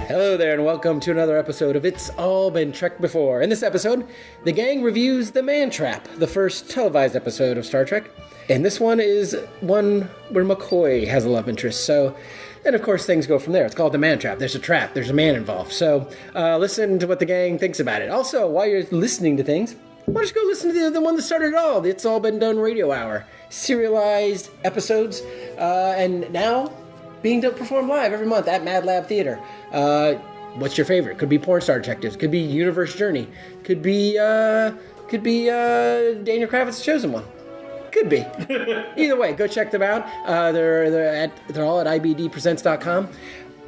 Hello there, and welcome to another episode of It's All Been Trek Before. In this episode, the gang reviews The Man Trap, the first televised episode of Star Trek. And this one is one where McCoy has a love interest. And of course, things go from there. It's called The Man Trap. There's a trap. There's a man involved. So listen to what the gang thinks about it. Also, while you're listening to things, why don't you go listen to the one that started it all, the It's All Been Done Radio Hour. Serialized episodes, and now being performed live every month at Mad Lab Theater. What's your favorite? Could be Porn Star Detectives. Could be Universe Journey. Could be Daniel Kravitz's Chosen One. Could be. Either way, go check them out. They're all at IBDpresents.com.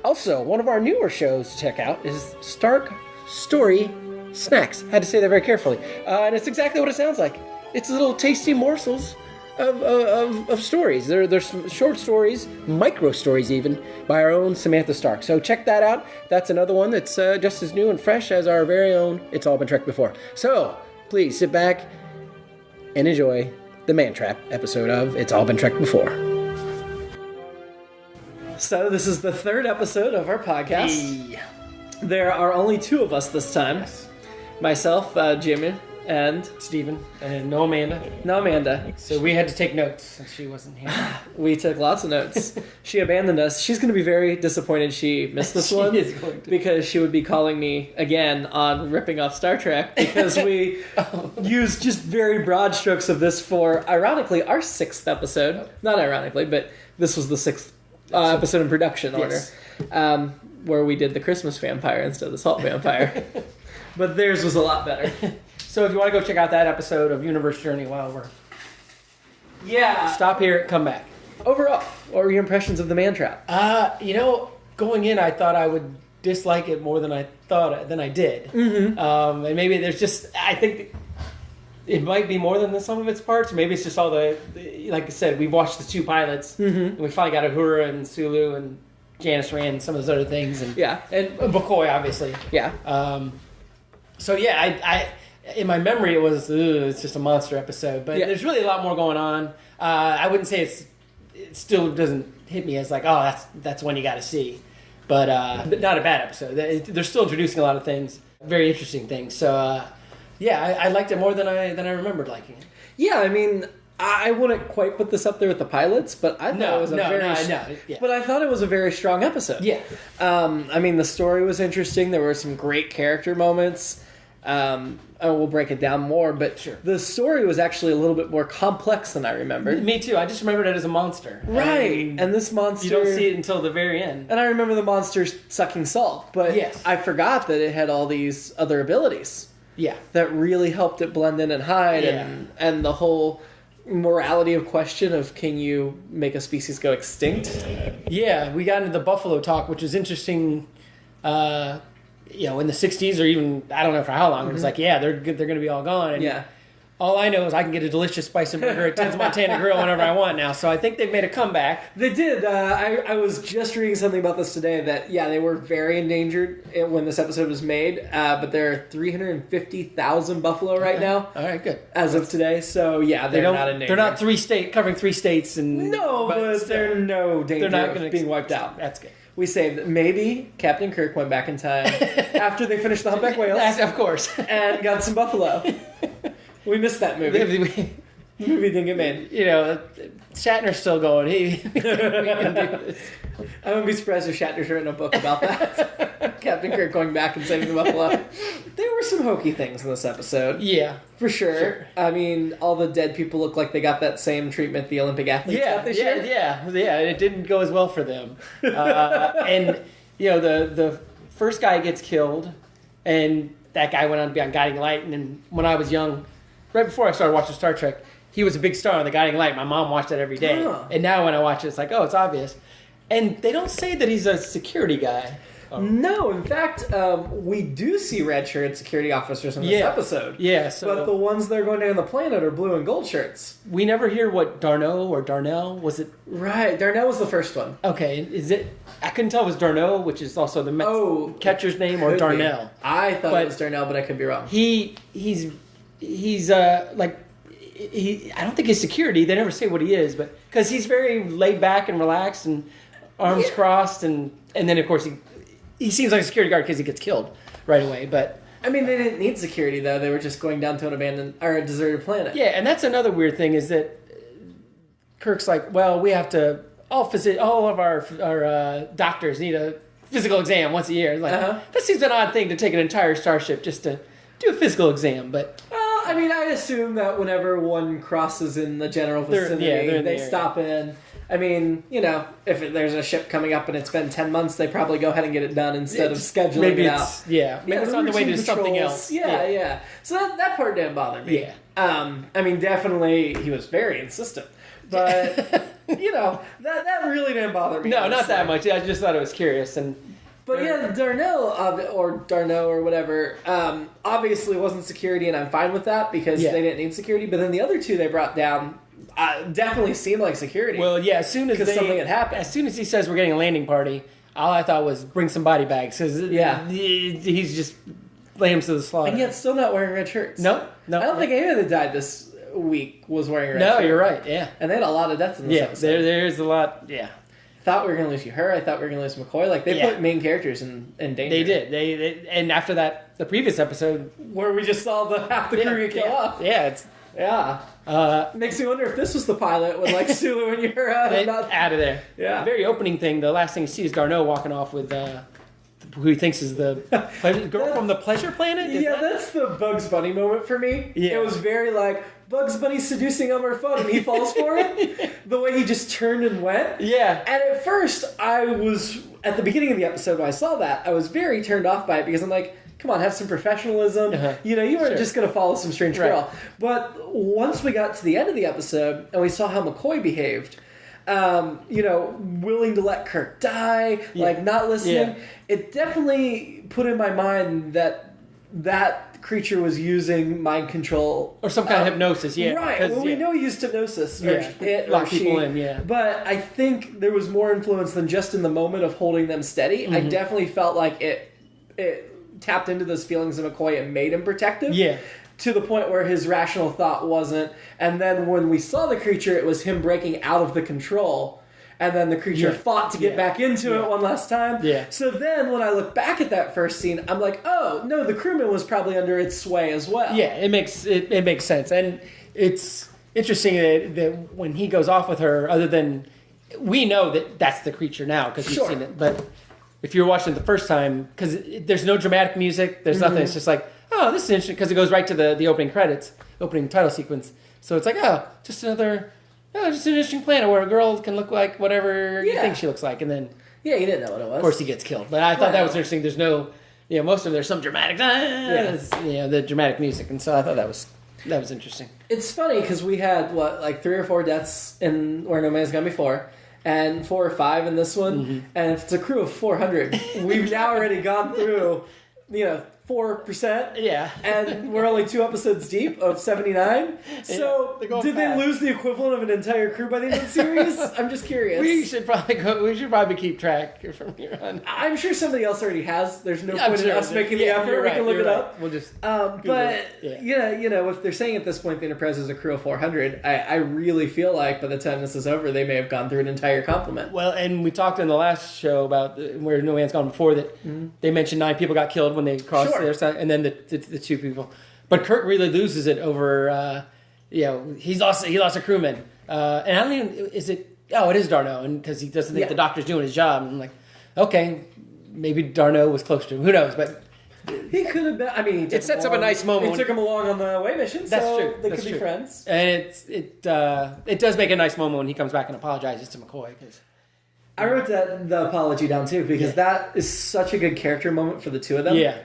Also, one of our newer shows to check out is Stark Story Snacks. Had to say that very carefully. And it's exactly what it sounds like. It's little tasty morsels of stories. There's some short stories, micro stories even, by our own Samantha Stark. So check that out. That's another one that's just as new and fresh as our very own It's All Been Trek Before. So please sit back and enjoy the Man Trap episode of It's All Been Trek Before. So this is the third episode of our podcast. Hey. There are only two of us this time. Yes. Myself, Jimmy, and Steven, and no Amanda. So We had to take notes since she wasn't here. we took lots of notes. She abandoned us. She's going to be very disappointed she missed this She one. is going to. Because she would be calling me again on ripping off Star Trek because we used just very broad strokes of this for, ironically, our sixth episode. Not ironically, but this was the sixth episode in production order. Yes. Where we did the Christmas vampire instead of the salt vampire. But theirs was a lot better. So if you want to go check out that episode of Universe Journey while we're... Stop here, come back. Overall, what were your impressions of The Man Trap? Going in, I thought I would dislike it more than I did. Mm-hmm. And maybe there's just... I think it might be more than the sum of its parts. Maybe it's just all the like I said, we've watched the two pilots, and we finally got Uhura and Sulu and Janice Rand and some of those other things. And McCoy, obviously. Yeah. I in my memory, it was it's just a monster episode, but there's really a lot more going on. I wouldn't say it still doesn't hit me as like, oh, that's one you got to see, but not a bad episode. They're still introducing a lot of things, very interesting things. So I liked it more than I remembered liking it. Yeah, I mean, I wouldn't quite put this up there with the pilots, but I thought it was But I thought it was a very strong episode. Yeah. I mean, the story was interesting. There were some great character moments. We'll break it down more, but the story was actually a little bit more complex than I remembered. Me too. I just remembered it as a monster. Right. And this monster... You don't see it until the very end. And I remember the monster sucking salt, but I forgot that it had all these other abilities. Yeah. That really helped it blend in and hide, and the whole morality of question of can you make a species go extinct? Yeah, we got into the buffalo talk, which is interesting... in the 60s or even, I don't know for how long, it was like, they're going to be all gone. And all I know is I can get a delicious spicy burger at Ted's Montana Grill whenever I want now. So I think they've made a comeback. They did. I was just reading something about this today that, they were very endangered when this episode was made. But there are 350,000 buffalo right now. All right, good. As of today. So, they're not endangered. They're not covering 3 states. But they're no danger of being wiped out. That's good. We saved maybe Captain Kirk went back in time after they finished the Humpback Whales. Of course. And got some buffalo. We missed that movie. The movie didn't get made. Shatner's still going. We can do this. I wouldn't be surprised if Shatner's written a book about that. Captain Kirk going back and saving the buffalo. There were some hokey things in this episode. Yeah. For sure. I mean, all the dead people look like they got that same treatment the Olympic athletes got this year. Yeah. It didn't go as well for them. And, the first guy gets killed, and that guy went on to be on Guiding Light. And then when I was young, right before I started watching Star Trek, he was a big star on the Guiding Light. My mom watched it every day. Oh. And now when I watch it, it's like, oh, it's obvious. And they don't say that he's a security guy. No, in fact, we do see red shirt security officers in this episode. Yeah, but the ones that are going down the planet are blue and gold shirts. We never hear what Darnell or Darnell, was it? Right, Darnell was the first one. Okay, is it? I couldn't tell if it was Darnell, which is also the Mets catcher's name, or Darnell. Be. I thought it was Darnell, but I could be wrong. He's I don't think he's security. They never say what he is, but because he's very laid back and relaxed and arms crossed, and then of course he seems like a security guard because he gets killed right away. But I mean, they didn't need security though. They were just going down to an abandoned or a deserted planet. yeah, and that's another weird thing is that Kirk's like, well, we have to all of our doctors need a physical exam once a year. Like that seems an odd thing to take an entire starship just to do a physical exam, but. I mean, I assume that whenever one crosses in the general vicinity, they stop in. I mean, if there's a ship coming up and it's been 10 months, they probably go ahead and get it done instead of scheduling it out. Maybe it's on the way to something else. Yeah. So that part didn't bother me. Yeah. I mean, definitely, he was very insistent. But, that really didn't bother me. No, not that much. I just thought it was curious. But Darno or whatever, obviously wasn't security, and I'm fine with that because they didn't need security. But then the other two they brought down definitely seemed like security. Well, yeah, as soon as something had happened. As soon as he says we're getting a landing party, all I thought was bring some body bags because he's just laying to the slaughter. And yet still not wearing red shirts. No. I don't think anyone that died this week was wearing red shirts. No, you're right, yeah. And they had a lot of deaths in this episode. There's a lot, yeah. Thought we were going to lose her. I thought we were going to lose McCoy. Like, they put main characters in danger. They did. They and after that, the previous episode... Where we just saw half the crew get killed off. Yeah, makes me wonder if this was the pilot with, like, Sulu and Yura. Out of there. Yeah. The very opening thing, the last thing you see is Darno walking off with... who he thinks is the girl from the Pleasure Planet? That's the Bugs Bunny moment for me. Yeah. It was very like, Bugs Bunny seducing Elmer Fudd and he falls for it. The way he just turned and went. Yeah. And at first, at the beginning of the episode when I saw that, I was very turned off by it because I'm like, come on, have some professionalism. You weren't just going to follow some strange girl. But once we got to the end of the episode and we saw how McCoy behaved... willing to let Kirk die, like not listening. Yeah. It definitely put in my mind that creature was using mind control or some kind of hypnosis. Yeah, right. Well, we know he used hypnosis. Lock people in. Yeah, but I think there was more influence than just in the moment of holding them steady. I definitely felt like it tapped into those feelings of McCoy and made him protective. Yeah. To the point where his rational thought wasn't. And then when we saw the creature, it was him breaking out of the control. And then the creature fought to get back into it one last time. Yeah. So then when I look back at that first scene, I'm like, oh, no, the crewman was probably under its sway as well. Yeah, it makes sense. And it's interesting that when he goes off with her, other than... We know that that's the creature now because we've seen it. But if you're watching it the first time, because there's no dramatic music, there's nothing. It's just like... Oh, this is interesting because it goes right to the opening credits, opening title sequence. So it's like, just an interesting planet where a girl can look like whatever you think she looks like, and then you didn't know what it was. Of course, he gets killed. But I thought that was interesting. There's no, most of there's some dramatic, the dramatic music, and so I thought that was interesting. It's funny because we had 3 or 4 deaths in Where No Man's Gone Before. And 4 or 5 in this one, and if it's a crew of 400, we've now already gone through, 4%. Yeah. And we're only 2 episodes deep of 79. So did they lose the equivalent of an entire crew by the end of the series? I'm just curious. We should probably keep track from here on. I'm sure somebody else already has. There's no point in us making the effort. We can look it up. We'll just but if they're saying at this point the Enterprise is a crew of 400, I really feel like by the time this is over, they may have gone through an entire complement. Well, and we talked in the last show about Where No Man's Gone Before that they mentioned 9 people got killed when they crossed the other side, and then the 2 people. But Kirk really loses it over, he lost a crewman. And I don't even, it is Darno, and because he doesn't think the doctor's doing his job. And I'm like, okay, maybe Darno was close to him. Who knows? But he could have been. I mean, it sets up a nice moment. He took him along on the away mission. That's true. They could be friends. And it does make a nice moment when he comes back and apologizes to McCoy. Cause, I wrote the apology down too because that is such a good character moment for the two of them. Yeah.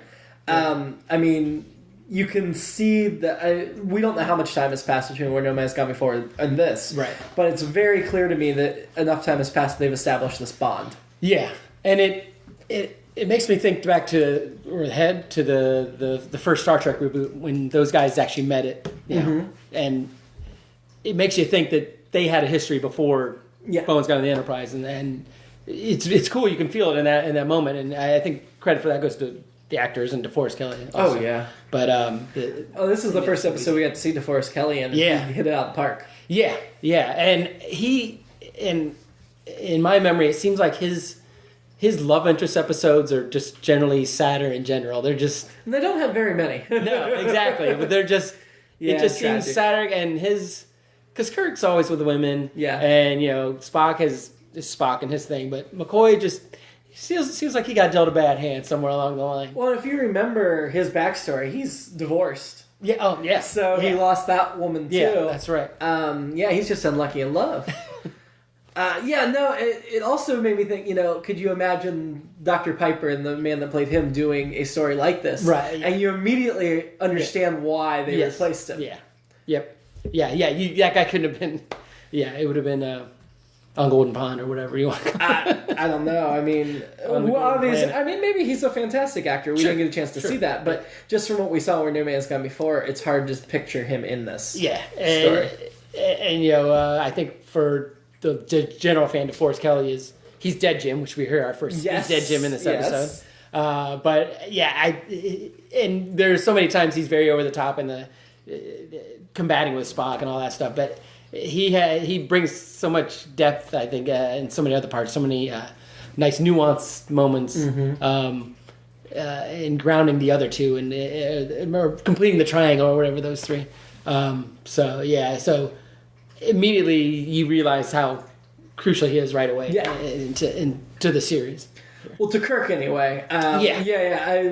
I mean, you can see that we don't know how much time has passed between Where No Man's Gone Before and this, right? But it's very clear to me that enough time has passed. They've established this bond. Yeah, and it makes me think back to the first Star Trek reboot when those guys actually met it, and it makes you think that they had a history before Bones got in the Enterprise, and it's cool. You can feel it in that moment, and I think credit for that goes to the actors and DeForest Kelly also. Oh yeah, but this is the first episode we got to see DeForest Kelly, and he hit it out of the park. Yeah, and he in my memory, it seems like his his love interest episodes are just generally sadder in general. They're just And they don't have very many. no, exactly. But they're just it just seems sadder. And because Kirk's always with the women, and Spock is Spock and his thing, but McCoy just seems like he got dealt a bad hand somewhere along the line. Well, if you remember his backstory, he's divorced. Yeah. Oh, yeah. So he lost that woman too. Yeah, that's right. He's just unlucky in love. It also made me think, could you imagine Dr. Piper and the man that played him doing a story like this? Right. And you immediately understand why they replaced him. Yeah. Yep. Yeah, that guy couldn't have been... Yeah, it would have been on Golden Pond or whatever you want to call it. I don't know. I mean, maybe he's a fantastic actor. We didn't get a chance to see that. But just from what we saw where No Man's Gone before, it's hard to picture him in this story. And I think for... The general fan, DeForest Kelly he's Dead Jim, which we heard our first. He's Dead Jim in this episode. And there's so many times he's very over the top in the combating with Spock and all that stuff. But he brings so much depth, I think, in so many other parts, so many nice nuanced moments in grounding the other two and completing the triangle or whatever those three. So immediately you realize how crucial he is right away into the series. Well, to Kirk anyway.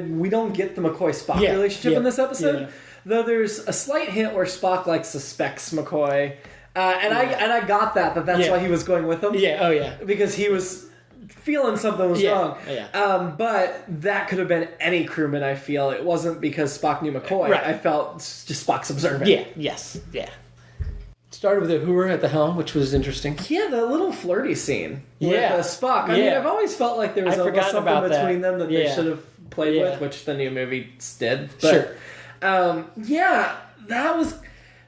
We don't get the McCoy-Spock relationship in this episode, though there's a slight hint where Spock suspects McCoy, and I got that's why he was going with him. Because he was feeling something was wrong. But that could have been any crewman. I feel it wasn't because Spock knew McCoy. Right. I felt just Spock's observant. Started with a hooer at the helm, which was interesting. Yeah, the little flirty scene with Spock. I mean, I've always felt like there was almost something between them that they should have played with, which the new movie did. But, that was...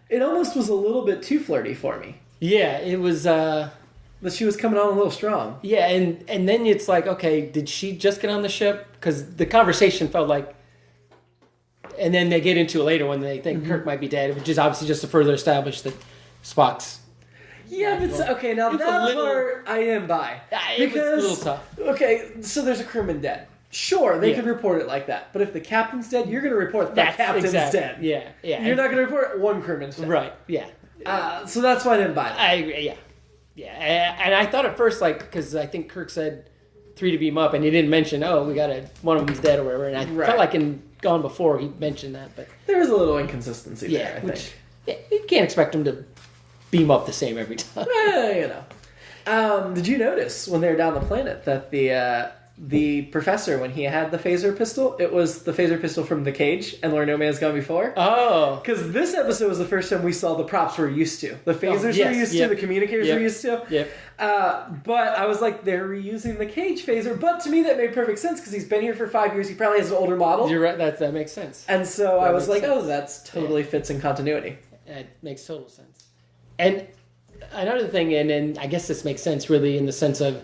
It almost was a little bit too flirty for me. Yeah, it was... But she was coming on a little strong. Yeah, and then it's like, okay, did she just get on the ship? Because the conversation felt like... And then they get into it later when they think Kirk might be dead, which is obviously just to further establish that Spock's... Yeah, but okay, now that part I am by. It was a little tough. Okay, so there's a crewman dead. Sure, they could report it like that. But if the captain's dead, you're going to report that captain's dead. Yeah. You're not going to report one crewman's dead. Right, yeah. So that's why I didn't buy that. I agree, yeah. And I thought at first, because I think Kirk said 3 to beam up, and he didn't mention, one of them's dead or whatever. And I felt like in Gone Before he mentioned that. But there was a little inconsistency there, I think. You can't expect him to beam up the same every time. Did you notice when they were down the planet that the professor, when he had the phaser pistol, it was the phaser pistol from The Cage and Where No Man's Gone Before? Oh. Because this episode was the first time we saw the props we're used to. The phasers we're used to, the communicators we're used to. Yep. But I was like, they're reusing the Cage phaser. But to me, that made perfect sense because he's been here for 5 years. He probably has an older model. You're right. That makes sense. And so I was like, that's totally fits in continuity. It makes total sense. And another thing, and I guess this makes sense really in the sense of,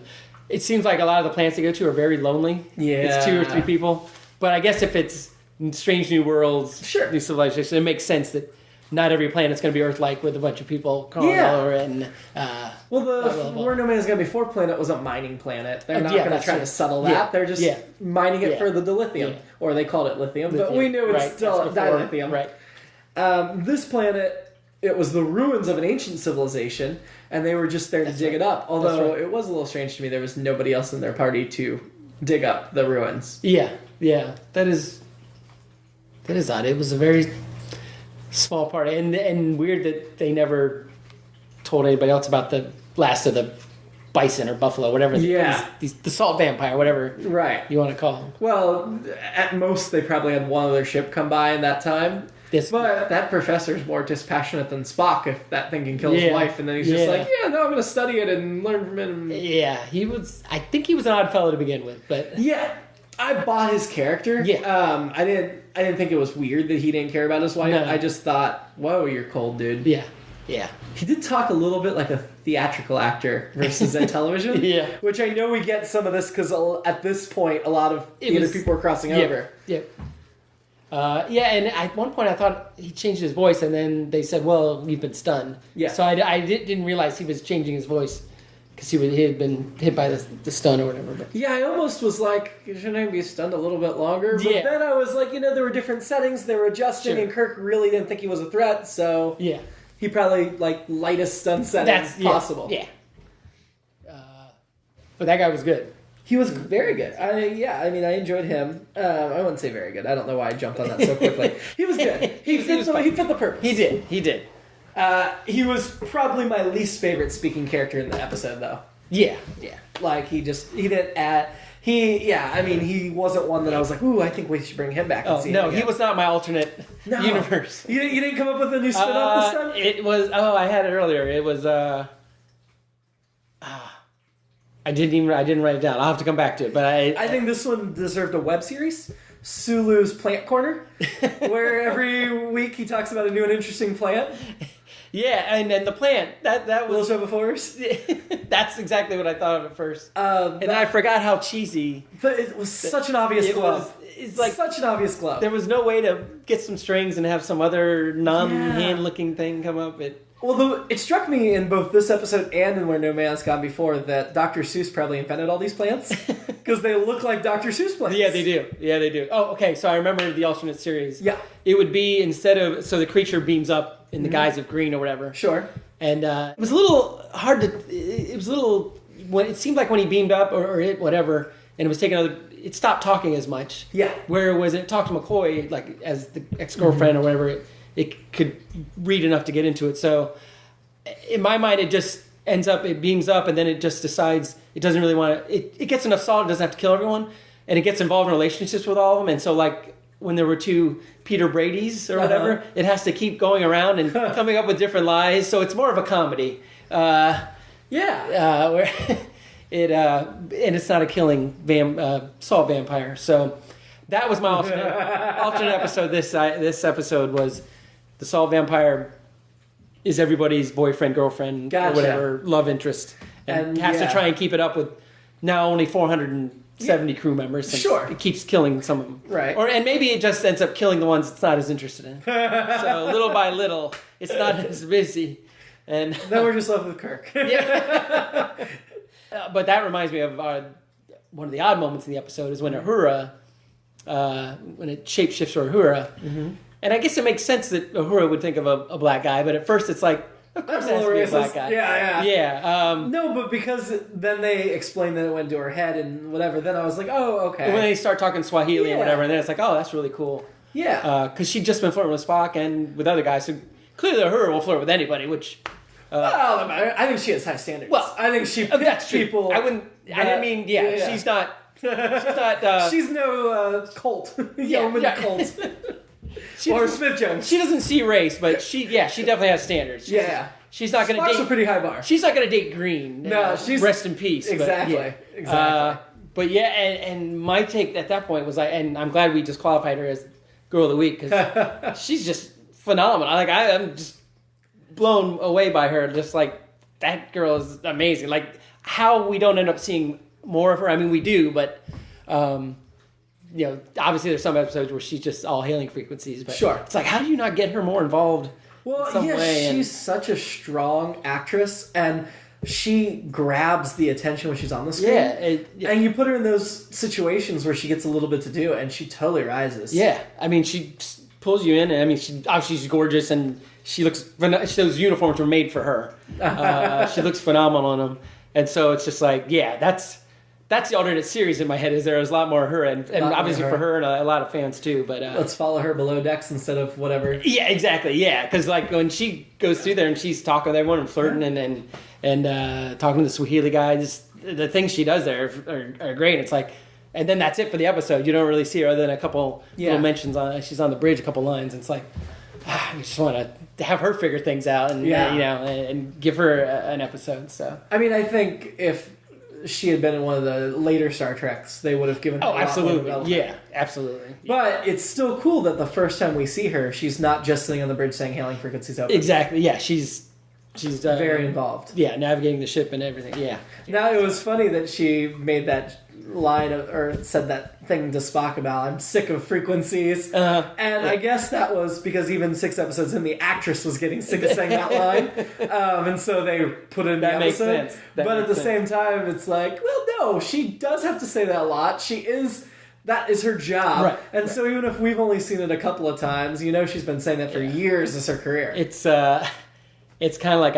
it seems like a lot of the planets they go to are very lonely. Yeah. It's 2 or 3 people. But I guess if it's Strange New Worlds, new civilization, it makes sense that not every planet's going to be Earth-like with a bunch of people crawling all over it. And, Where No Man's Gone Before planet was a mining planet. They're not going to try to settle that. Yeah. They're just mining it for the dilithium. Yeah. Or they called it lithium. But we knew it's still dilithium. Right. This planet... It was the ruins of an ancient civilization, and they were just there to dig it up. Although it was a little strange to me, there was nobody else in their party to dig up the ruins. Yeah. That is odd. It was a very small party, and weird that they never told anybody else about the last of the bison or buffalo, whatever. The salt vampire, whatever you want to call them. Well, at most, they probably had one other ship come by in that time. But that professor's more dispassionate than Spock if that thing can kill his wife, and then he's just like, I'm going to study it and learn from it. Yeah, I think he was an odd fellow to begin with, but... Yeah, I bought his character. Yeah. I didn't think it was weird that he didn't care about his wife. No. I just thought, whoa, you're cold, dude. Yeah. He did talk a little bit like a theatrical actor versus in television. Which I know we get some of this because at this point, a lot of theater people were crossing over. Yeah. And at one point I thought he changed his voice, and then they said, well, we've been stunned. Yeah. So I didn't realize he was changing his voice because he had been hit by the stun or whatever. But Yeah, I almost was like, shouldn't I be stunned a little bit longer? But then I was like, there were different settings, they were adjusting, and Kirk really didn't think he was a threat, so he probably lightest stun setting possible. Yeah. But that guy was good. He was very good. I enjoyed him. I wouldn't say very good. I don't know why I jumped on that so quickly. He was good. He fit the purpose. He did. He was probably my least favorite speaking character in the episode, though. Yeah. Like, he wasn't one that I was like, ooh, I think we should bring him back and see him again. He was not my alternate universe. You didn't come up with a new spin-off this time? It was, I had it earlier. It was, I didn't write it down. I'll have to come back to it. But I think this one deserved a web series. Sulu's Plant Corner, where every week he talks about a new and interesting plant. Yeah, and the plant that was Little Show Before Us. That's exactly what I thought of at first. And I forgot how cheesy. But it was such an obvious glove. It's like such an obvious glove. There was no way to get some strings and have some other non-hand looking thing come up. It struck me in both this episode and in Where No Man's Gone Before that Dr. Seuss probably invented all these plants because they look like Dr. Seuss plants. Yeah, they do. Oh, okay. So I remember the alternate series. Yeah. It would be so the creature beams up in the guise of green or whatever. Sure. And it was a little hard to. It was a little. It seemed like when he beamed up or it whatever, and it was taking it stopped talking as much. Yeah. Whereas it talked to McCoy as the ex-girlfriend or whatever. It could read enough to get into it. So in my mind, it just ends up, it beams up, and then it just decides it doesn't really want to, it gets enough salt, it doesn't have to kill everyone, and it gets involved in relationships with all of them. And so when there were two Peter Brady's or whatever, it has to keep going around and coming up with different lies. So it's more of a comedy. Where and it's not a killing salt vampire. So that was my alternate episode. This episode was the salt vampire is everybody's boyfriend, girlfriend, or whatever, love interest, and has to try and keep it up with now only 470 crew members. Sure. It keeps killing some of them. Right. And maybe it just ends up killing the ones it's not as interested in. So little by little, it's not as busy. And then we're just left with Kirk. Yeah. But that reminds me of one of the odd moments in the episode is when Uhura, when it shapeshifts to Uhura. Mm-hmm. And I guess it makes sense that Uhura would think of a black guy, but at first it's like, of course it has to be a black guy. Yeah. No, but because then they explained that it went to her head and whatever, then I was like, oh, okay. When they start talking Swahili and whatever, and then it's like, oh, that's really cool. Yeah. Because she'd just been flirting with Spock and with other guys, so clearly Uhura will flirt with anybody, which... well, I think she has high standards. Well, I think she picks people... I didn't mean, she's not... She's no cult. Yeoman cult. Or Smith Jones. She doesn't see race, but she definitely has standards. She's not going to date... Spock's a pretty high bar. She's not going to date Green. No, she's... Rest in peace. Exactly. But and my take at that point was, and I'm glad we just qualified her as Girl of the Week, because she's just phenomenal. I'm just blown away by her. Just that girl is amazing. How we don't end up seeing more of her. I mean, we do, but... obviously there's some episodes where she's just all hailing frequencies, but sure. It's how do you not get her more involved in some way? She's such a strong actress, and she grabs the attention when she's on the screen. And you put her in those situations where she gets a little bit to do, and she totally rises. Yeah, I mean, she pulls you in, and I mean, she's gorgeous, and she looks, those uniforms were made for her. She looks phenomenal in them, and so it's just that's the alternate series in my head. Is there's a lot more of her, and obviously for her and a lot of fans too. But let's follow her below decks instead of whatever. Yeah, exactly. Yeah, because when she goes through there and she's talking with everyone and flirting and talking to the Swahili guys, the things she does there are great. It's and then that's it for the episode. You don't really see her other than a couple little mentions on. She's on the bridge, a couple lines. And it's you just want to have her figure things out and and give her an episode. So I mean, I think if she had been in one of the later Star Treks, they would have given her a lot more development. Yeah, absolutely. But it's still cool that the first time we see her, she's not just sitting on the bridge saying hailing frequencies open. Exactly, yeah. She's she's very involved. Yeah, navigating the ship and everything. Yeah. Now, it was funny that she made that line or said that thing to Spock about I'm sick of frequencies, and I guess that was because even 6 episodes in, the actress was getting sick of saying that line, and so they put it in the makes episode. sense. But at the same time, it's like, well, no, she does have to say that a lot. That is her job, right? And so even if we've only seen it a couple of times, she's been saying that for years as her career. It's kind of like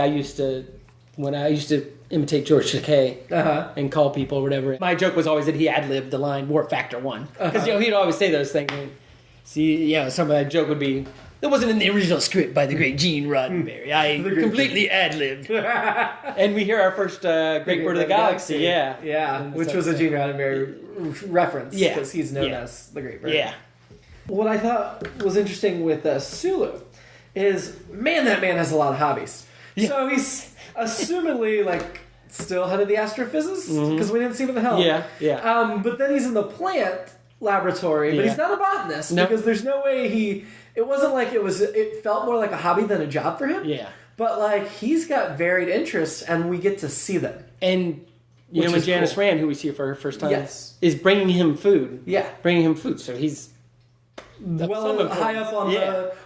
when I used to imitate George Takei and call people or whatever. My joke was always that he ad-libbed the line "warp factor 1" because he'd always say those things. And see, some of that joke would be, "That wasn't in the original script by the great Gene Roddenberry. I completely ad-libbed." And we hear our first Great Bird of the Galaxy. Yeah, which was a Gene Roddenberry reference because he's known as the Great Bird. Yeah. What I thought was interesting with Sulu is, man, that man has a lot of hobbies. Yeah. So he's assumedly still head of the astrophysicists because we didn't see him in the helm. Yeah. But then he's in the plant laboratory, but he's not a botanist because there's no way it wasn't like it felt more like a hobby than a job for him. Yeah. But he's got varied interests and we get to see them. And when Janice Rand, who we see for her first time, is bringing him food. Yeah. Bringing him food. So he's high up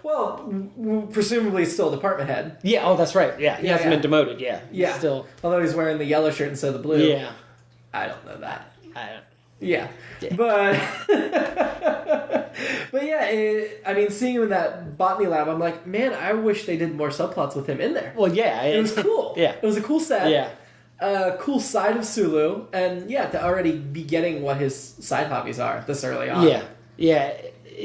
on presumably still department head. Yeah, oh, that's right. Yeah, he hasn't been demoted. Yeah. Yeah. Still. Although he's wearing the yellow shirt instead of the blue. Yeah. I don't know that. Yeah. But but seeing him in that botany lab, I'm like, man, I wish they did more subplots with him in there. Well, yeah. It was cool. Yeah. It was a cool set. Yeah. Cool side of Sulu, and to already be getting what his side hobbies are this early on. Yeah.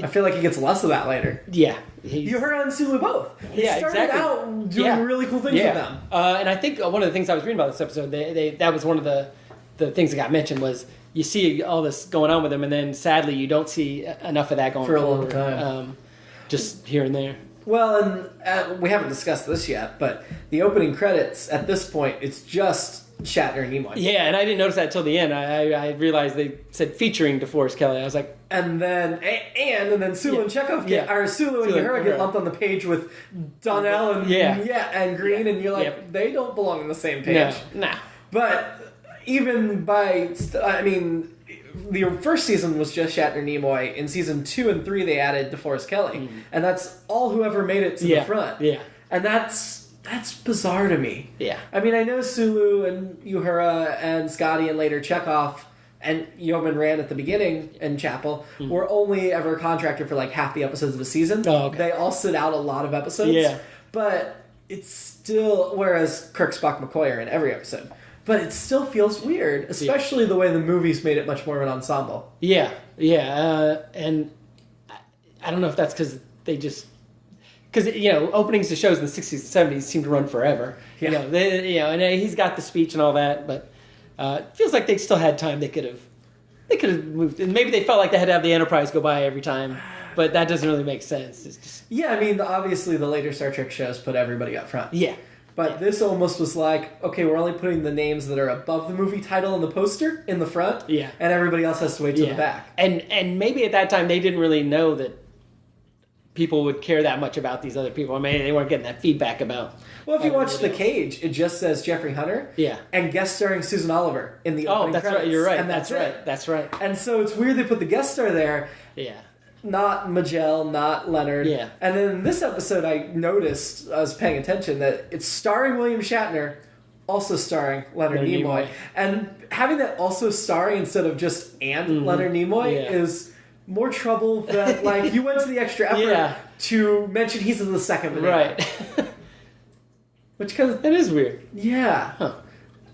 I feel like he gets less of that later. Yeah. You heard on Sulu both. They started out doing really cool things with them. And I think one of the things I was reading about this episode, that was one of the things that got mentioned was you see all this going on with him, and then sadly you don't see enough of that going for a forward, long time. Just here and there. Well, and we haven't discussed this yet, but the opening credits at this point, it's just Shatner and Nimoy. Yeah, and I didn't notice that till the end. I realized they said featuring DeForest Kelly. I was like, and then Sulu and Chekhov or Sulu and Uhura get lumped on the page with Donnell and and Green, and you're like, they don't belong on the same page. No. But even the first season was just Shatner and Nimoy. In season 2 and 3, they added DeForest Kelly, and that's all whoever made it to the front. Yeah, and that's bizarre to me. Yeah, I know Sulu and Uhura and Scotty and later Chekhov and Yeoman Rand at the beginning and Chapel were only ever contracted for half the episodes of a season. Oh, okay. They all sit out a lot of episodes. Yeah, but it's still, whereas Kirk, Spock, McCoy are in every episode. But it still feels weird, especially the way the movies made it much more of an ensemble. Yeah. And I don't know if that's because they just... Because, openings to shows in the 60s and 70s seem to run forever. Yeah. And he's got the speech and all that, but it feels like they still had time. They could have moved. And maybe they felt like they had to have the Enterprise go by every time, but that doesn't really make sense. It's just... Yeah, obviously the later Star Trek shows put everybody up front. Yeah. But this almost was like, okay, we're only putting the names that are above the movie title and the poster in the front. Yeah. And everybody else has to wait to the back. And maybe at that time they didn't really know that people would care that much about these other people. They weren't getting that feedback about... Well, if you watch The Cage, it just says Jeffrey Hunter. Yeah. And guest starring Susan Oliver in the opening credits. Right. You're right. And that's right. That's right. And so it's weird they put the guest star there. Yeah. Not Majel, not Leonard. Yeah. And then in this episode, I noticed, I was paying attention, that it's starring William Shatner, also starring Leonard Nimoy. And having that also starring instead of just Leonard Nimoy is more trouble than, you went to the extra effort to mention he's in the second video. Right. Which kind of... It is weird. Yeah. Huh.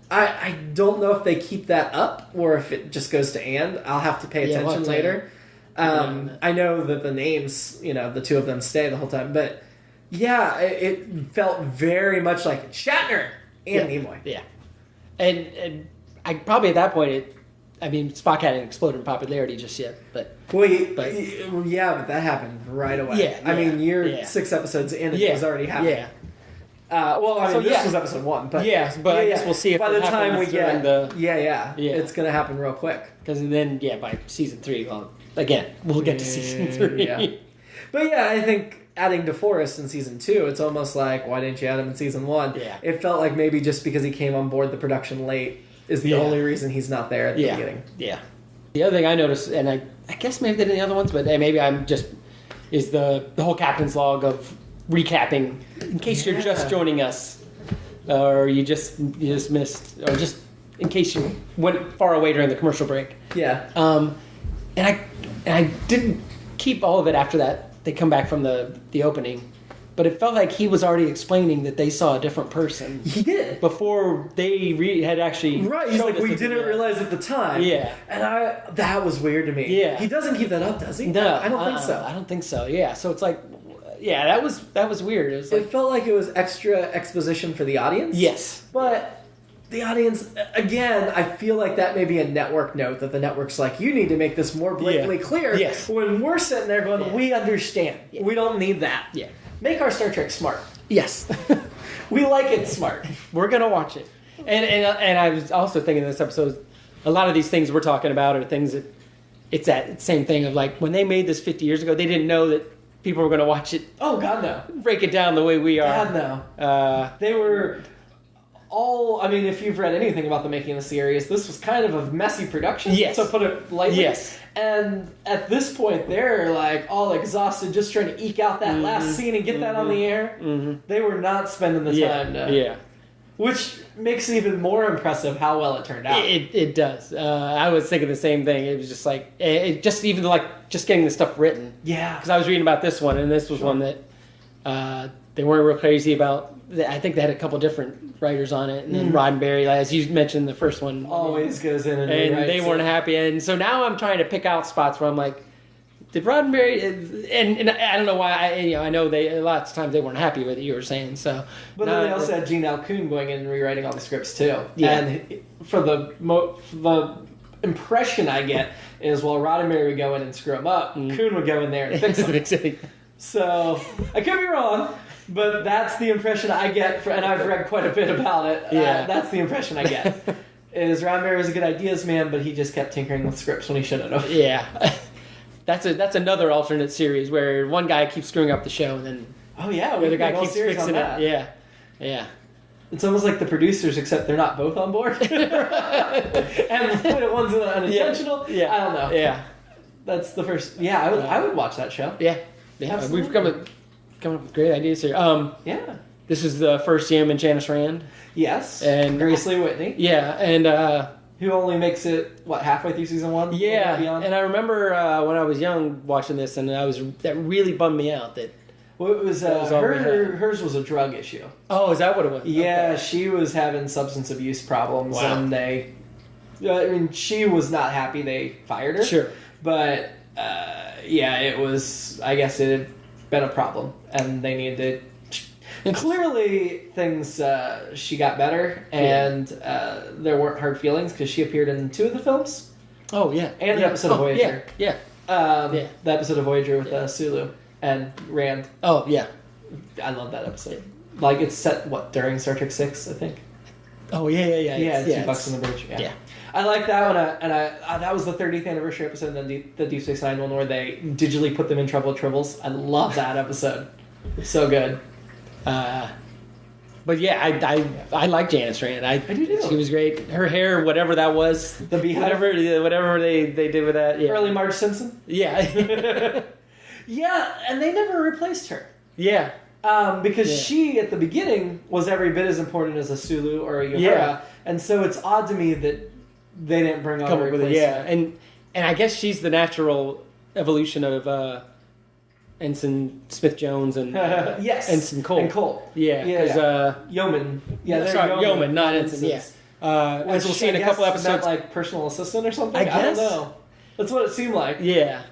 I don't know if they keep that up or if it just goes to and. I'll have to pay attention later. I know that the names, the two of them stay the whole time, but it felt very much like Shatner and Nimoy. Yeah. And I probably at that point, Spock hadn't exploded in popularity just yet, but... But that happened right away. Yeah. You're 6 episodes in, it was already happening. Yeah. This was episode 1, but... Yes, but I guess we'll see if by the time we get... the... It's going to happen real quick. Because then, by season 3, again, we'll get to season 3. Yeah. But I think adding DeForest in season 2, it's almost like, why didn't you add him in season 1? Yeah. It felt like maybe just because he came on board the production late is the only reason he's not there at the beginning. Yeah. The other thing I noticed, and I guess maybe they did the other ones, but maybe I'm just, is the whole captain's log of recapping, in case you're just joining us, or you just missed, or just in case you went far away during the commercial break. Yeah. And I didn't keep all of it after that. They come back from the opening. But it felt like he was already explaining that they saw a different person. He did. Before they had actually... Right, he's like, we didn't realize at the time. Yeah. And that was weird to me. Yeah. He doesn't keep that up, does he? No. I don't think so. I don't think so, yeah. So it's like, yeah, that was weird. It was like, it felt like it was extra exposition for the audience. Yes. But... the audience, again, I feel like that may be a network note that the network's like, you need to make this more blatantly clear. Yes. When we're sitting there going, we understand. Yeah. We don't need that. Yeah. Make our Star Trek smart. Yes. We like it smart. We're going to watch it. And I was also thinking in this episode, a lot of these things we're talking about are things that, it's that same thing of like, when they made this 50 years ago, they didn't know that people were going to watch it. Oh, God, no. Break it down the way we are. God, no. They were... I mean, if you've read anything about the making of the series, this was kind of a messy production, to put it lightly. Yes. And at this point, they're like all exhausted just trying to eke out that last scene and get that on the air. Mm-hmm. They were not spending the time to... Yeah. Which makes it even more impressive how well it turned out. It does. I was thinking the same thing. It was just like, just getting the stuff written. Yeah. Because I was reading about this one, and this was one that they weren't real crazy about. I think they had a couple different writers on it, and then Roddenberry, as you mentioned, the first one always goes in and they weren't happy. And so now I'm trying to pick out spots where I'm like, did Roddenberry? And I don't know why. I know they lots of times they weren't happy with it. You were saying so, but then they also had Gene Alcoon going in and rewriting all the scripts too. Yeah. And for the impression I get is while Roddenberry would go in and screw them up, Kuhn would go in there and fix them. So I could be wrong. But that's the impression I get, and I've read quite a bit about it. Yeah. That's the impression I get. Is Roddenberry was a good ideas man, but he just kept tinkering with scripts when he shouldn't have. Yeah. That's another alternate series where one guy keeps screwing up the show, and then the other guy keeps fixing it. Yeah. Yeah. It's almost like the producers, except they're not both on board. And one's unintentional. Yeah. I don't know. Yeah. That's the first... Yeah, I would watch that show. Yeah. We've coming up with great ideas here. Yeah. This is the first Jim and Janice Rand. Yes. And Grace Lee Whitney. Yeah, and who only makes it halfway through season 1? Yeah. And I remember when I was young watching this, and that really bummed me out. That well, it was hers was a drug issue. Oh, is that what it was? Yeah, okay. She was having substance abuse problems, and she was not happy they fired her. Sure. But it was. I guess it had been a problem, and they needed to. And clearly, things she got better, and there weren't hard feelings because she appeared in 2 of the films. Oh yeah, and an episode of Voyager. Yeah. The episode of Voyager with Sulu and Rand. Oh yeah, I love that episode. Like it's set during Star Trek 6, I think. Oh yeah. Yeah, $2 on the bridge. Yeah. I like that one, and that was the 30th anniversary episode, and then the Deep Space Nine one where they digitally put them in trouble with tribbles. I love that episode. So good. But yeah, I like Janice Rand. I do too. She was great. Her hair, whatever that was, the beehive, whatever they did with that. Yeah. Early Marge Simpson. Yeah. Yeah, and they never replaced her. Yeah. Because she at the beginning was every bit as important as a Sulu or a Uhura, and so it's odd to me that they didn't bring on a replacement. Yeah, and I guess she's the natural evolution of Ensign Smith-Jones and yes, Ensign Colt. And Colt. Yeah, because Yeoman. Yeah, sorry, Yeoman, not Ensign. Yeah. As we'll see in a couple episodes, like personal assistant or something. I guess. don't know. That's what it seemed like. Yeah.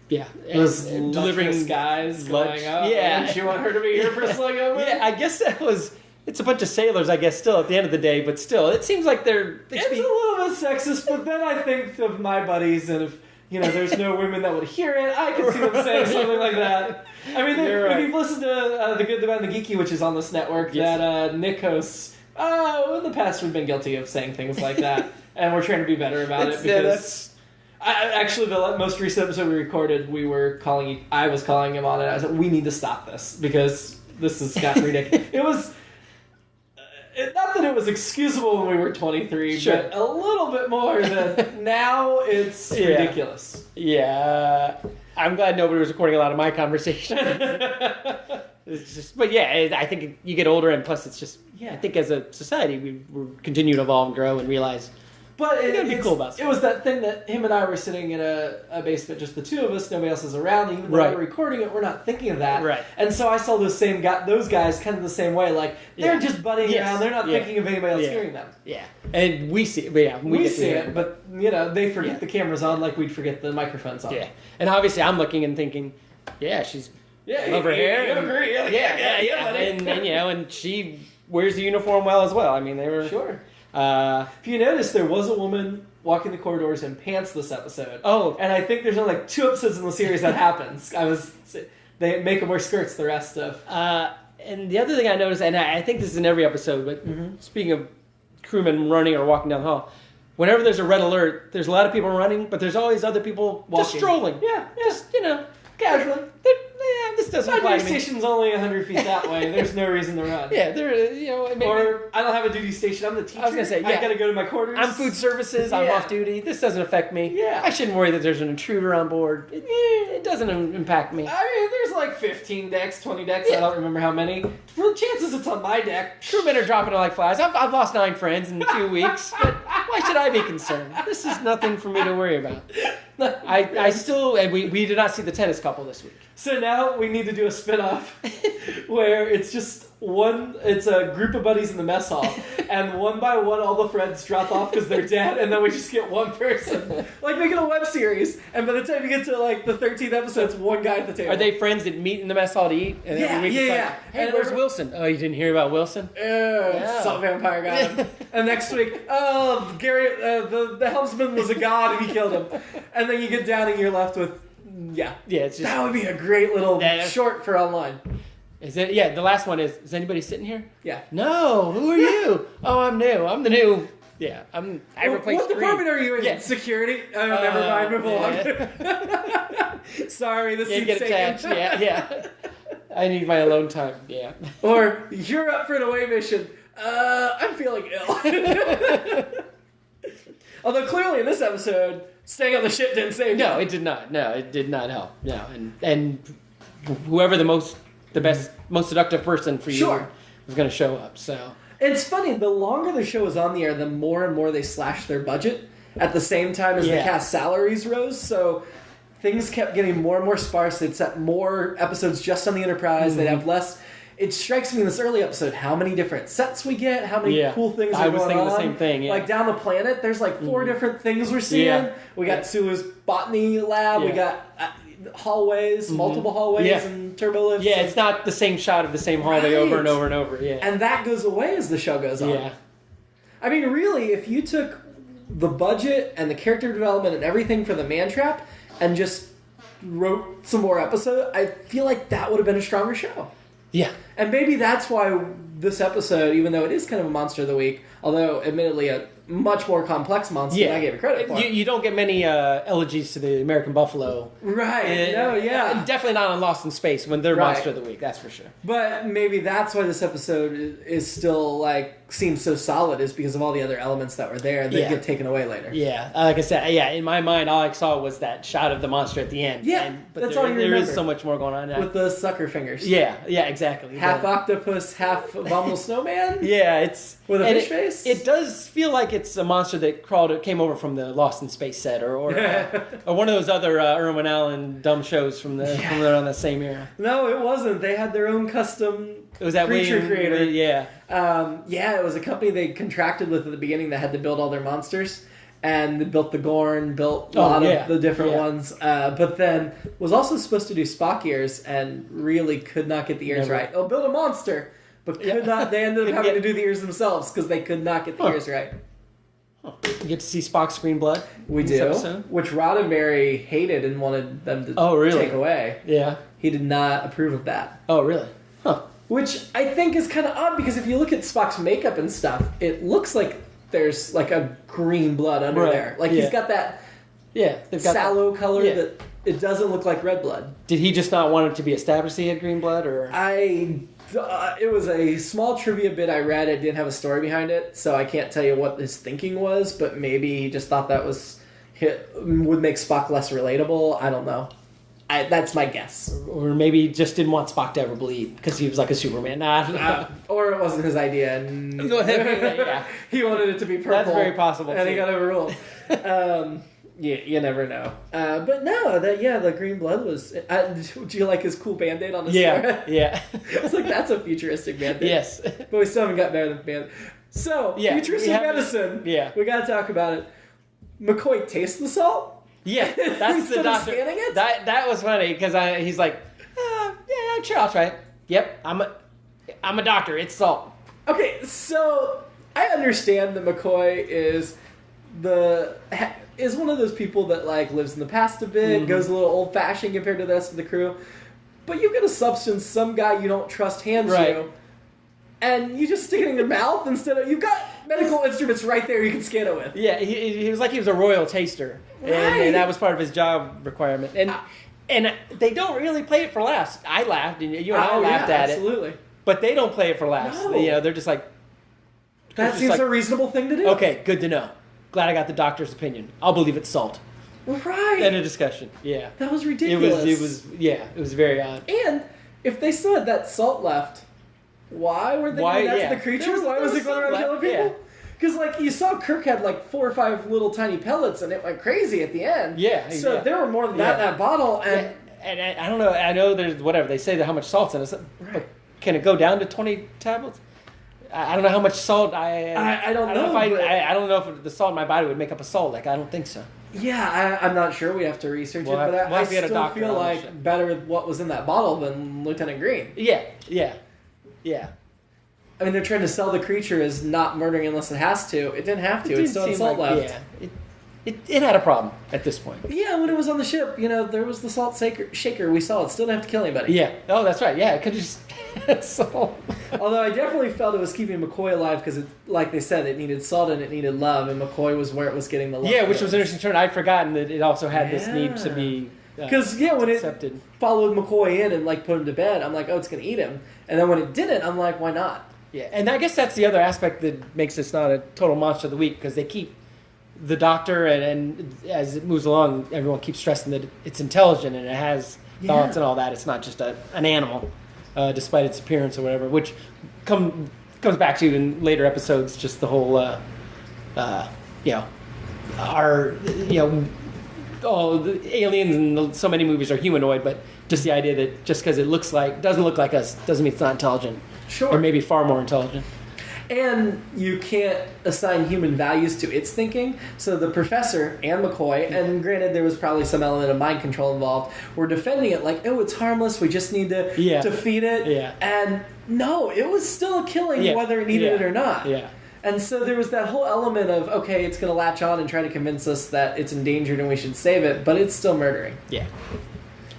Yeah, those delivering guys going up. Yeah, and she want her to be here for Slug Over. Yeah, I guess that was. It's a bunch of sailors, I guess. Still, at the end of the day, but still, it seems like it's a little bit sexist. But then I think of my buddies, and if there's no women that would hear it, I could see them saying something like that. I mean, if you've listened to The Good, the Bad, and the Geeky, which is on this network, that Nick hosts, in the past we've been guilty of saying things like that, and we're trying to be better about it because. Actually, the most recent episode we recorded, I was calling him on it. I said, we need to stop this because this has gotten ridiculous. It was, not that it was excusable when we were 23, Sure. but a little bit more than now it's ridiculous. Yeah. I'm glad nobody was recording a lot of my conversations. It's just, but yeah, I think you get older, and plus it's just, I think as a society, we continue to evolve and grow and realize. But be cool about it was that thing that him and I were sitting in a basement, just the two of us, nobody else is around. Even though we're recording it, we're not thinking of that. Right. And so I saw those guys kind of the same way. Like, they're just butting around. They're not thinking of anybody else hearing them. Yeah. And we see it. But yeah, we see it, but, they forget the camera's on like we'd forget the microphone's on. Yeah. And obviously I'm looking and thinking, she's love her hair. You agree. Yeah. And she wears the uniform well as well. I mean, they were... Sure. If you notice, there was a woman walking the corridors in pants this episode. Oh. And I think there's only like 2 episodes in the series that happens. They make them wear skirts the rest of. And the other thing I noticed, and I think this is in every episode, but speaking of crewmen running or walking down the hall, whenever there's a red alert, there's a lot of people running, but there's always other people just strolling. Yeah. Just, casually. This doesn't My apply duty to me. station's only 100 feet that way. There's no reason to run. Yeah, maybe, or I don't have a duty station. I'm the teacher. I was gonna say, I gotta go to my quarters. I'm food services. I'm off duty. This doesn't affect me. Yeah. I shouldn't worry that there's an intruder on board. It doesn't impact me. I mean, there's like 15 decks, 20 decks. I don't remember how many. For the chances it's on my deck. Crewmen are dropping it like flies. I've lost 9 friends in 2 weeks, but why should I be concerned? This is nothing for me to worry about. I still, and we did not see the tennis couple this week. So now we need to do a spin-off where it's a group of buddies in the mess hall, and one by one all the friends drop off because they're dead, and then we just get one person. Like making a web series, and by the time you get to like the 13th episode, it's one guy at the table. Are they friends that meet in the mess hall to eat? And every week it's like, hey, where's Wilson? Oh, you didn't hear about Wilson? Salt vampire got him. And next week, Gary, the helmsman was a god and he killed him. And then you get down and you're left with, it's just, that would be a great little short for online. Is it? Yeah, the last one is anybody sitting here? Yeah. No, who are you? Oh, I'm new. I'm the new. Yeah, I replaced What department are you in? Yeah. Security? Oh, never mind, move along. Sorry, this is attached. Yeah. I need my alone time. Yeah. Or, you're up for an away mission. I'm feeling ill. Although clearly in this episode, staying on the ship didn't save you. No, it did not. No, it did not help. No, and whoever the best, most seductive person for you was going to show up. So it's funny. The longer the show was on the air, the more and more they slashed their budget at the same time as the cast salaries rose. So things kept getting more and more sparse. They'd set more episodes just on the Enterprise. They'd have less. It strikes me in this early episode how many different sets we get, how many cool things are going on. I was thinking the same thing, Like down the planet, there's like 4 different things we're seeing. Yeah. We got Sulu's botany lab, we got hallways, multiple hallways and turbo lifts. Yeah, it's not the same shot of the same hallway over and over and over. Yeah. And that goes away as the show goes on. Yeah. I mean, really, if you took the budget and the character development and everything for the man trap and just wrote some more episodes, I feel like that would have been a stronger show. Yeah. And maybe that's why this episode, even though it is kind of a monster of the week, although admittedly a much more complex monster than I gave it credit for. You don't get many elegies to the American Buffalo. Right. Definitely not on Lost in Space when they're monster of the week, that's for sure. But maybe that's why this episode is still, seems so solid, is because of all the other elements that were there that get taken away later. Yeah. Like I said, in my mind, all I saw was that shot of the monster at the end. Yeah, but that's all you remember. There is so much more going on now. With the sucker fingers. Yeah, exactly. Half octopus, half abominable snowman? Yeah, it's... With a fish face? It does feel like it's a monster that came over from the Lost in Space set, or one of those other Irwin Allen dumb shows from around that same era. No, it wasn't. They had their own custom creature creator. It was a company they contracted with at the beginning that had to build all their monsters. And they built the Gorn, built a lot of the different ones. But then was also supposed to do Spock ears and really could not get the ears right. Oh, build a monster! But could not. They ended up having to do the ears themselves because they could not get the ears right. You get to see Spock's green blood. We do, which Roddenberry hated and wanted them to take away. Yeah, he did not approve of that. Oh, really? Huh. Which I think is kind of odd because if you look at Spock's makeup and stuff, it looks like there's a green blood under there. He's got that Yeah, they've got sallow color yeah. that it doesn't look like red blood. Did he just not want it to be established he had green blood, or? It was a small trivia bit I read. It didn't have a story behind it, so I can't tell you what his thinking was, but maybe he just thought that would make Spock less relatable. I don't know. That's my guess. Or maybe he just didn't want Spock to ever bleed because he was like a Superman. Or it wasn't his idea. And yeah. he wanted it to be purple. That's very possible, and too. he got overruled. Yeah, you never know. But no, the green blood was... do you like his cool Band-Aid on his forehead? Yeah. It's like, that's a futuristic Band-Aid. Yes. But we still haven't got better than Band-Aid. So, futuristic medicine. Yeah. We got to talk about it. McCoy tastes the salt? Yeah, that's the doctor. Scanning it? That was funny because he's like, yeah, sure, I'll try it. Yep, I'm a doctor. It's salt. Okay, so I understand that McCoy is one of those people that like lives in the past a bit, goes a little old fashioned compared to the rest of the crew. But you've got a substance some guy you don't trust hands you, and you just stick it in your mouth instead of... You've got medical instruments right there you can scan it with. Yeah, he was like he was a royal taster, and that was part of his job requirement. And they don't really play it for laughs. I laughed, and you and I laughed at absolutely. it. But they don't play it for laughs. No. They're just like... That seems a reasonable thing to do. Okay, good to know. Glad I got the doctor's opinion. I'll believe it's salt. Right. End of discussion. Yeah. That was ridiculous. It was very odd. And if they still had that salt left, why were they doing that to the creatures? Why was it going around killing people? Because, like, you saw Kirk had, like, 4 or 5 little tiny pellets, and it went crazy at the end. Yeah. So there were more than that in that bottle, and... And I don't know, I know there's, whatever, they say that how much salt's in it, but can it go down to 20 tablets? I don't know how much salt I don't know. I don't know if the salt in my body would make up a salt. Like, I don't think so. Yeah, I'm not sure. We have to research it, but I still feel like better what was in that bottle than Lieutenant Green. Yeah. I mean, they're trying to sell the creature as not murdering unless it has to. It didn't have to. It still had salt left. Yeah. It had a problem at this point. Yeah, when it was on the ship, there was the salt shaker. We saw it. Still didn't have to kill anybody. Yeah. Oh, that's right. Yeah, it could just... salt. Although I definitely felt it was keeping McCoy alive because, like they said, it needed salt and it needed love, and McCoy was where it was getting the love. Yeah, which was an interesting turn. I'd forgotten that it also had this need to be because when accepted. It followed McCoy in and like put him to bed, I'm like, oh, it's going to eat him. And then when it didn't, I'm like, why not? Yeah, and I guess that's the other aspect that makes this not a total monster of the week, because they keep the doctor, and as it moves along, everyone keeps stressing that it's intelligent and it has thoughts and all that. It's not just an animal, despite its appearance or whatever, which comes back to in later episodes, just the whole, all the aliens in so many movies are humanoid, but just the idea that just because it doesn't look like us doesn't mean it's not intelligent. Sure. Or maybe far more intelligent. And you can't assign human values to its thinking. So the professor and McCoy, and granted there was probably some element of mind control involved, were defending it like, oh, it's harmless, we just need to feed it. Yeah. And no, it was still a killing whether it needed it or not. Yeah. And so there was that whole element of, okay, it's going to latch on and try to convince us that it's endangered and we should save it, but it's still murdering. Yeah.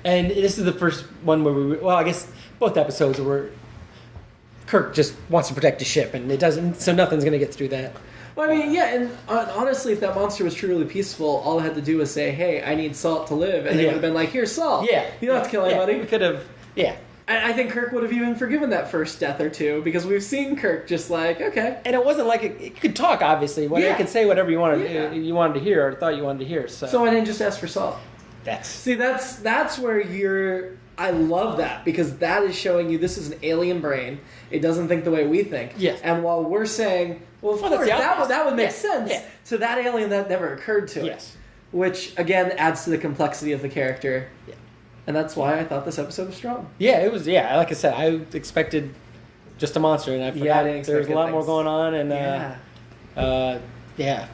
And this is the first one where I guess both episodes where Kirk just wants to protect his ship, and it doesn't, so nothing's going to get through that. Well, I mean, yeah, and honestly, if that monster was truly peaceful, all it had to do was say, hey, I need salt to live, and they would have been like, here's salt. Yeah. You don't have to kill anybody. We could have, And I think Kirk would have even forgiven that first death or two, because we've seen Kirk just like, okay. And it wasn't like it could talk, obviously. It could say whatever you wanted to hear or thought you wanted to hear. So I didn't just ask for salt. That's where I love that, because that is showing you this is an alien brain. It doesn't think the way we think. Yes. And while we're saying, well, of course, that would make sense to that alien, that never occurred to it. Yes. Which, again, adds to the complexity of the character. Yeah. And that's why I thought this episode was strong. Yeah, it was, like I said, I expected just a a and I forgot there was a lot more going on, and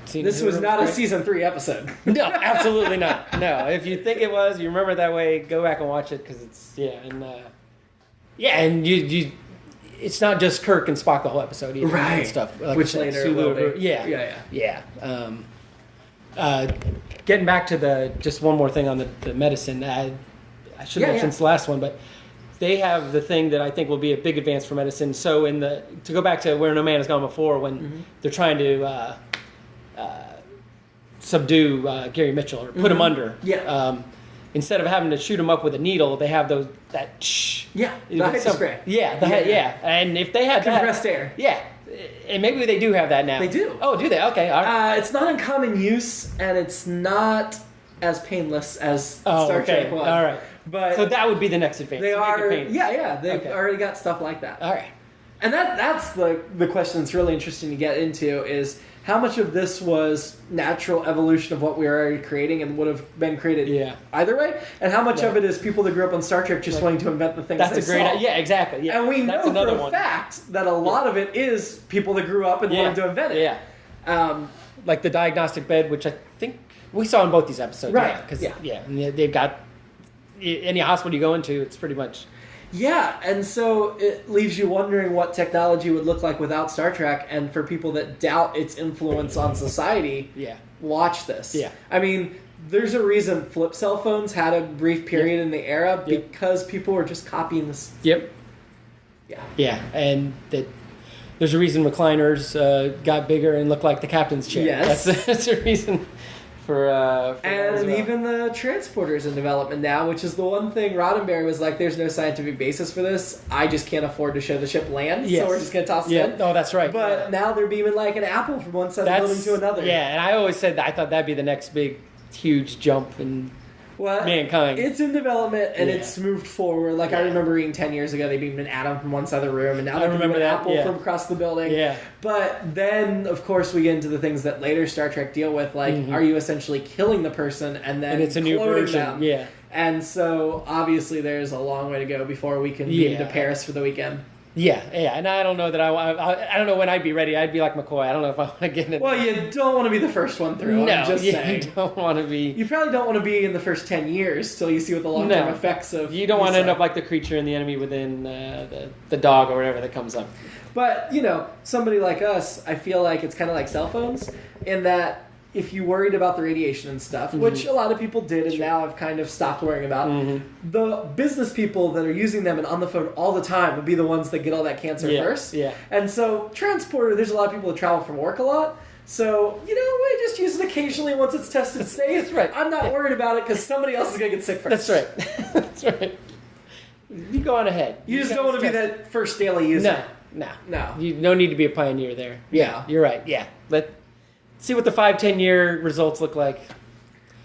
this was not a season 3 episode. No, absolutely not. No, if you think it was, you remember it that way, go back and watch it, because it's and you it's not just Kirk and Spock the whole episode either, right? And stuff like which later Sulu, getting back to just one more thing on the medicine. I should have mentioned the last one, but they have the thing that I think will be a big advance for medicine. So to go back to Where No Man Has Gone Before, when they're trying to subdue Gary Mitchell or put him under. Yeah. Instead of having to shoot him up with a needle, they have that shh. Yeah, the hypospray. Yeah. And if they had compressed air. Yeah. And maybe they do have that now. They do. Oh, do they? Okay. All right. It's not in common use, and it's not as painless as Star Trek 1. All right. But so that would be the next advance. they are. painless. Yeah. They've already got stuff like that. All right. And that's the question that's really interesting to get into is how much of this was natural evolution of what we were already creating and would have been created either way, and how much of it is people that grew up on Star Trek just wanting to invent the things That's they a great saw. Yeah, exactly. Yeah. And we That's know another for a one. fact that a lot of it is people that grew up and wanted to invent it. Yeah. Like the diagnostic bed, which I think we saw in both these episodes. Right. And they've got any hospital you go into, it's pretty much. Yeah, and so it leaves you wondering what technology would look like without Star Trek, and for people that doubt its influence on society, watch this. Yeah. I mean, there's a reason flip cell phones had a brief period in the era because people were just copying this. Yep. Yeah. Yeah, and there's a reason recliners got bigger and looked like the captain's chair. Yes. That's a reason for that as and well. even the transporters in development now, which is the one thing Roddenberry was like, there's no scientific basis for this. I just can't afford to show the ship land, so we're just going to toss it in. Oh, that's right. But now they're beaming like an apple from one side of the building to another. Yeah, and I always said that I thought that'd be the next big, huge jump in mankind. It's in development and it's moved forward. Like I remember reading 10 years ago, they beamed an atom from one side of the room, and now they beam an apple from across the building. Yeah. But then, of course, we get into the things that later Star Trek deal with, like are you essentially killing the person and then it's a new version? Them? Yeah. And so obviously there's a long way to go before we can beam to Paris for the weekend. Yeah, and I don't know that I don't know when I'd be ready. I'd be like McCoy. I don't know if I want to get in it. Well, you don't want to be the first one through. No, I'm just saying. You don't want to be. You probably don't want to be in the first 10 years till you see what the long-term effects of. You don't want to end up like the creature and the enemy within the dog or whatever that comes up. But, somebody like us, I feel like it's kind of like cell phones in that if you worried about the radiation and stuff, which a lot of people did and now have kind of stopped worrying about, the business people that are using them and on the phone all the time would be the ones that get all that cancer first. Yeah. And so transporter, there's a lot of people that travel from work a lot. So, we just use it occasionally once it's tested safe. That's right. I'm not worried about it because somebody else is going to get sick first. That's right. That's right. You go on ahead. You just don't want to be that first daily user. No. You no need to be a pioneer there. Yeah. You're right. Yeah. Let's see what the 5-10 year results look like.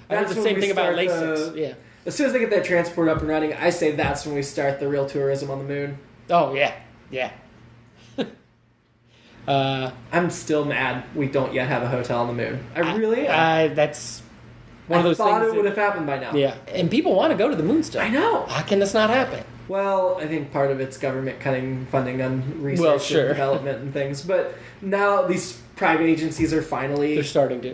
I heard That's the when same we thing about start LASIK. As soon as they get that transport up and running, I say that's when we start the real tourism on the moon. Oh, yeah. Yeah. I'm still mad we don't yet have a hotel on the moon. I really am. That's one of those things. I thought it would have happened by now. Yeah. And people want to go to the moon still. I know. How can this not happen? Well, I think part of it's government cutting funding on research and development and things. But now these private agencies are finally... They're starting to,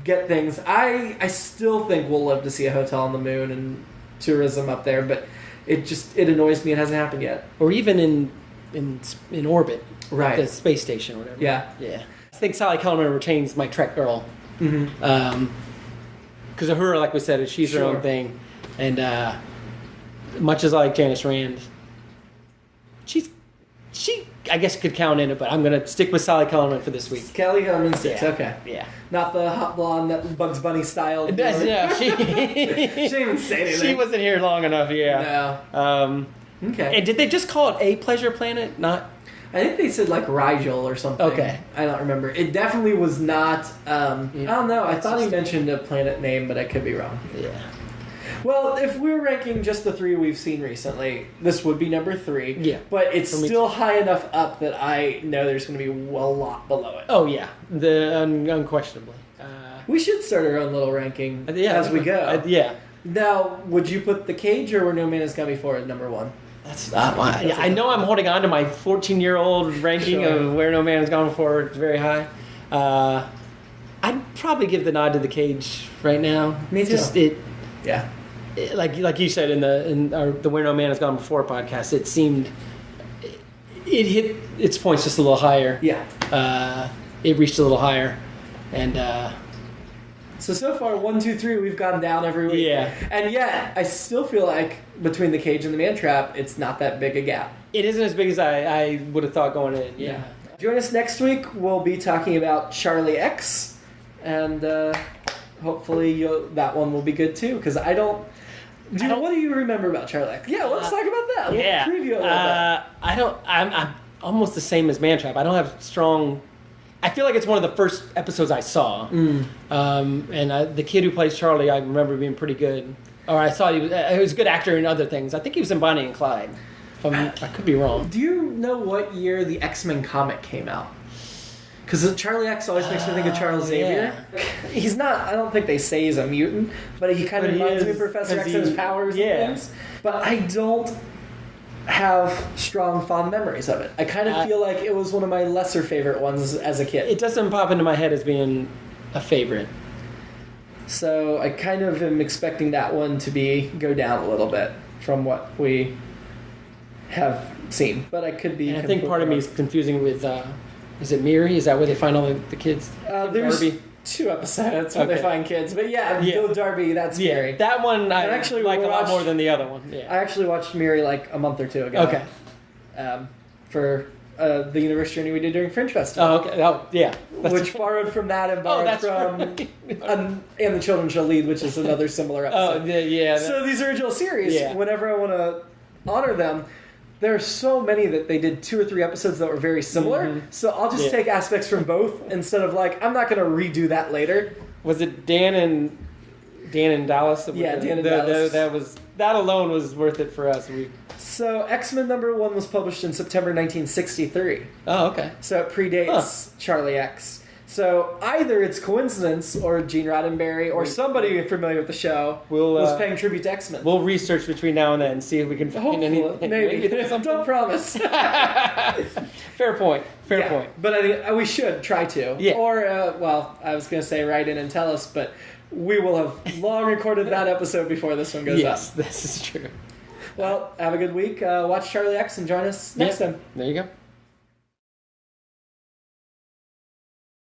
get things. I still think we'll live to see a hotel on the moon and tourism up there, but it annoys me it hasn't happened yet. Or even in orbit. Right. The space station or whatever. Yeah. Yeah. I think Sally Kellerman retains my Trek girl. Because of her, like we said, she's her own thing. And much as I like Janice Rand, she I guess could count in it, but I'm going to stick with Sally Kellerman for this week. Kelly Kellerman 6, okay. Yeah. Not the hot blonde, that Bugs Bunny style. No, she didn't even say anything. She wasn't here long enough, No. Okay. And did they just call it a pleasure planet? Not... I think they said like Rigel or something. Okay. I don't remember. It definitely was not... I don't know. I thought he mentioned a planet name, but I could be wrong. Yeah. Well, if we're ranking just the 3 we've seen recently, this would be number 3. Yeah. But it's still high enough up that I know there's going to be a lot below it. Oh, yeah. Unquestionably. We should start our own little ranking as we go. Yeah. Now, would you put The Cage or Where No Man Has Gone Before at number 1? That's I know I'm holding on to my 14-year-old ranking of Where No Man Has Gone Before. It's very high. I'd probably give the nod to The Cage right now. Me too. Like you said in the Where No Man Has Gone Before podcast, it seemed it hit its points just a little higher. Yeah. It reached a little higher, and so far 1, 2, 3 we've gone down every week. Yeah. And yet I still feel like between The Cage and The Man Trap, it's not that big a gap. It isn't as big as I would have thought going in. Yeah. Join us next week. We'll be talking about Charlie X, and hopefully that one will be good too. Because I don't. What do you remember about Charlie X? Yeah, let's talk about that. Yeah. We'll preview it a little bit. I'm almost the same as Mantrap. I don't have strong. I feel like it's one of the first episodes I saw. The kid who plays Charlie, I remember being pretty good. Or I saw he was a good actor in other things. I think he was in Bonnie and Clyde. I could be wrong. Do you know what year the X-Men comic came out? Because Charlie X always makes me think of Charles Xavier. Yeah. He's not, I don't think they say he's a mutant, but he kind of reminds me of Professor X and his powers and things. But I don't have strong fond memories of it. I kind of feel like it was one of my lesser favorite ones as a kid. It doesn't pop into my head as being a favorite. So I kind of am expecting that one to go down a little bit from what we have seen. But I could be. And I think part of me is confusing with, is it Miri? Is that where they find all the kids? There's Darby? 2 episodes where they find kids. But Bill Darby, that's scary. That one I actually like a lot more than the other one. Yeah. I actually watched Miri like a month or 2 ago. Okay. For the Universe Journey we did during Fringe Festival. Oh, okay. Oh, yeah. Which borrowed from that and borrowed from And the Children Shall Lead, which is another similar episode. Oh, yeah. So these original series, whenever I want to honor them, there are so many that they did 2 or 3 episodes that were very similar. Mm-hmm. So I'll just take aspects from both instead of I'm not going to redo that later. Was it Dan and Dallas? Yeah, Dan and Dallas. That alone was worth it for us. So X-Men #1 was published in September 1963. Oh, okay. So it predates Charlie X. So either it's coincidence or Gene Roddenberry or somebody familiar with the show was paying tribute to X-Men. We'll research between now and then and see if we can find anything. Maybe. Don't promise. Fair point. Fair point. But I think we should try to. Yeah. Or, I was going to say write in and tell us, but we will have long recorded that episode before this one goes up. Yes, this is true. Well, have a good week. Watch Charlie X and join us next time. There you go.